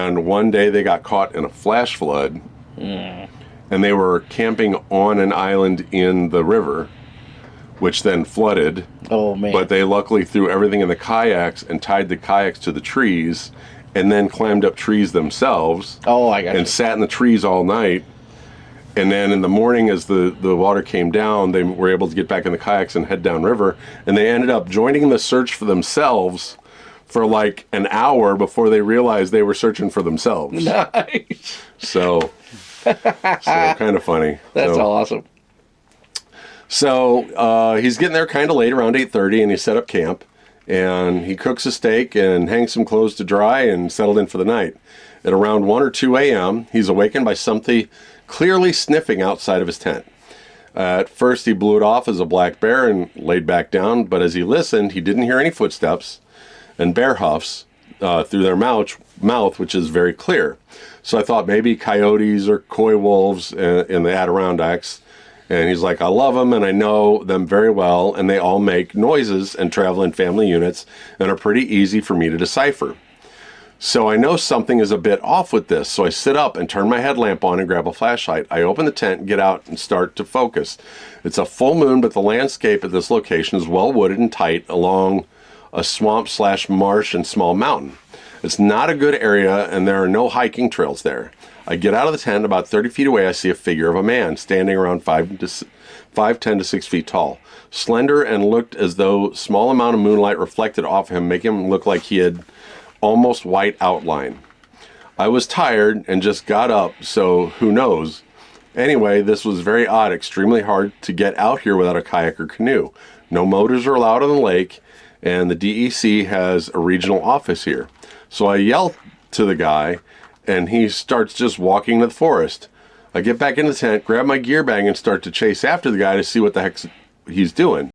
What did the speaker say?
And one day they got caught in a flash flood, and they were camping on an island in the river, which then flooded. Oh, man. But they luckily threw everything in the kayaks and tied the kayaks to the trees, and then climbed up trees themselves. Oh, I got and you. sat in the trees all night. And then in the morning, as the water came down, they were able to get back in the kayaks and head downriver. And they ended up joining the search for themselves for like an hour before they realized they were searching for themselves. Nice. So kind of funny. That's awesome. So he's getting there kind of late, around 8:30, and he set up camp. And he cooks a steak and hangs some clothes to dry and settled in for the night. At around 1 or 2 a.m., he's awakened by something clearly sniffing outside of his tent. At first, he blew it off as a black bear and laid back down, but as he listened, he didn't hear any footsteps and bear huffs through their mouth, which is very clear. So I thought maybe coyotes or coy wolves in the Adirondacks. And he's like, I love them and I know them very well, and they all make noises and travel in family units and are pretty easy for me to decipher. So I know something is a bit off with this, so I sit up and turn my headlamp on and grab a flashlight. I open the tent, get out, and start to focus. It's a full moon, but the landscape at this location is well wooded and tight along a swamp/marsh and small mountain. It's not a good area, and there are no hiking trails there. I get out of the tent. About 30 feet away, I see a figure of a man standing around 5'10" to 6 feet tall. Slender and looked as though small amount of moonlight reflected off him, making him look like he had almost white outline. I was tired and just got up, so who knows. Anyway, this was very odd, extremely hard to get out here without a kayak or canoe. No motors are allowed on the lake, and the DEC has a regional office here. So I yell to the guy, and he starts just walking to the forest. I get back in the tent, grab my gear bag, and start to chase after the guy to see what the heck he's doing.